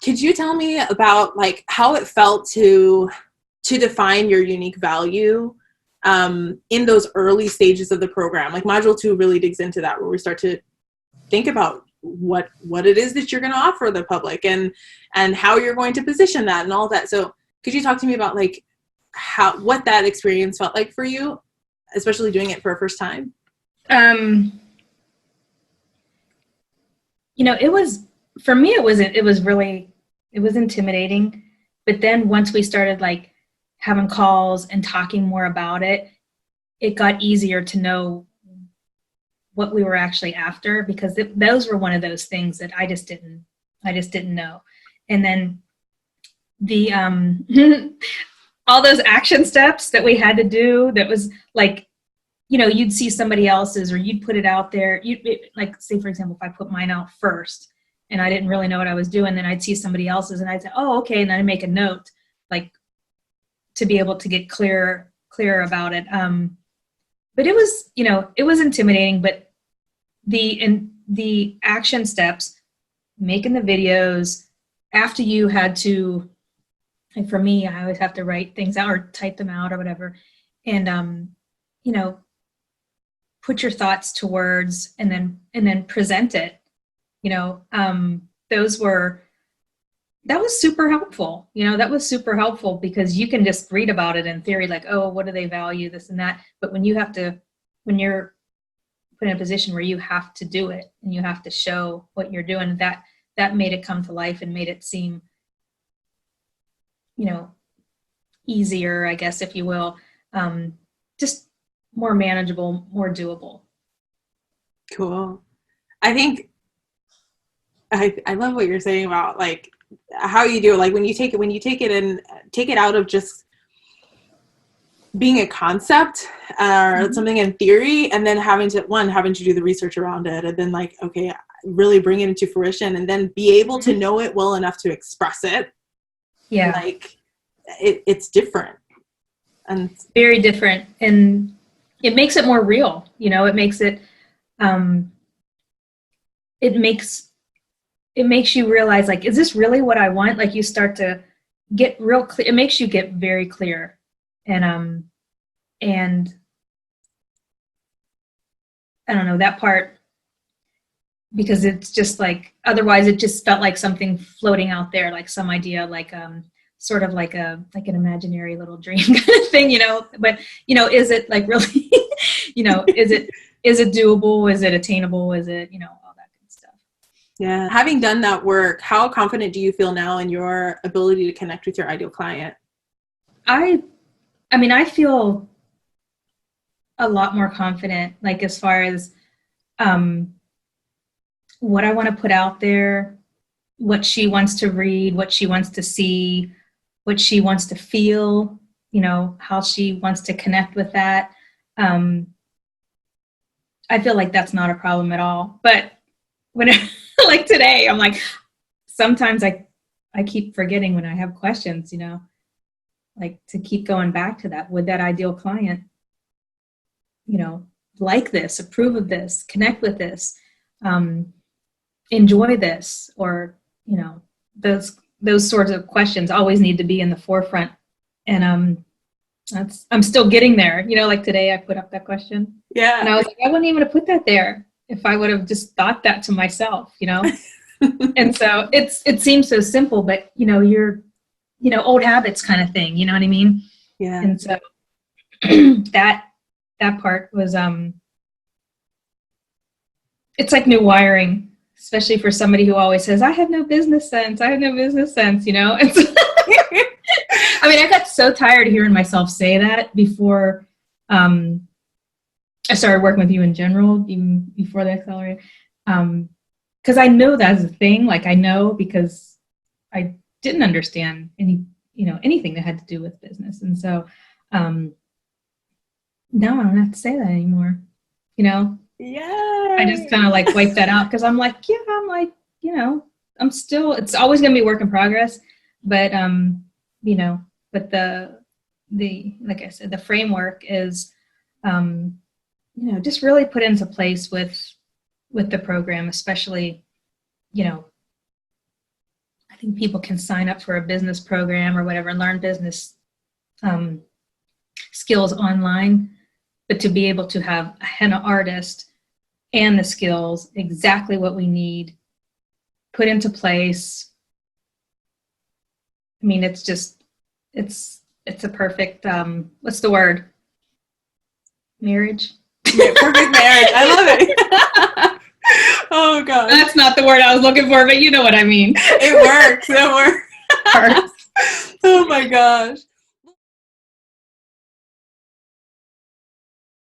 could you tell me about like how it felt to define your unique value in those early stages of the program? Like module 2 really digs into that, where we start to think about what it is that you're going to offer the public and how you're going to position that and all that. So could you talk to me about like what that experience felt like for you, especially doing it for a first time? It was, for me, it was intimidating. But then once we started like having calls and talking more about it, it got easier to know what we were actually after, because those were one of those things that I just didn't know. And then the all those action steps that we had to do, that was like, you'd see somebody else's, or you'd put it out there. Like, say for example, if I put mine out first and I didn't really know what I was doing, then I'd see somebody else's and I'd say, oh, okay. And then I'd make a note, like, to be able to get clearer about it. But it was, it was intimidating, but the action steps, making the videos, after you had to, like for me, I always have to write things out or type them out or whatever. And, put your thoughts to words and then present it, that was super helpful. That was super helpful, because you can just read about it in theory, like, oh, what do they value, this and that. But when you're put in a position where you have to do it and you have to show what you're doing, that made it come to life and made it seem, easier, I guess, if you will, just more manageable, more doable. Cool. I think I love what you're saying about like how you do it. Like when you take it and take it out of just being a concept or something in theory, and then having to do the research around it, and then like, okay, really bring it into fruition, and then be able to know it well enough to express it. Yeah. Like it's different. And very different. And it makes it more real. It makes it, it makes you realize, like, is this really what I want? Like, you start to get real clear. It makes you get very clear. And I don't know, that part, because it's just like, otherwise it just felt like something floating out there, like some idea, like, sort of like an imaginary little dream kind of thing, but, is it like really, is it doable? Is it attainable? Is it, all that good stuff. Yeah. Having done that work, how confident do you feel now in your ability to connect with your ideal client? I feel a lot more confident, like as far as what I want to put out there, what she wants to read, what she wants to see, what she wants to feel, how she wants to connect with that. I feel like that's not a problem at all. But when like today, I'm like, sometimes I keep forgetting when I have questions, like to keep going back to that. Would that ideal client, like this, approve of this, connect with this, enjoy this, or, those sorts of questions always need to be in the forefront. And I'm still getting there. Like today I put up that question. Yeah. And I was like, I wouldn't even have put that there if I would have just thought that to myself, And so it seems so simple, but you're, old habits kind of thing, you know what I mean? Yeah. And so that part was it's like new wiring, especially for somebody who always says, I have no business sense. And so, I got so tired of hearing myself say that before I started working with you in general, even before the Accelerator. Because I know that's a thing. Like, I know, because I didn't understand anything that had to do with business. And so now I don't have to say that anymore. Yeah. I just kind of like wipe that out, because I'm like, I'm still, it's always going to be work in progress, but, but the, like I said, the framework is, just really put into place with the program, especially, I think people can sign up for a business program or whatever and learn business skills online. But to be able to have a henna artist and the skills, exactly what we need, put into place. I mean, it's a perfect, what's the word? Marriage? Yeah, perfect marriage. I love it. Oh gosh. That's not the word I was looking for, but you know what I mean. It works. It works. Oh my gosh.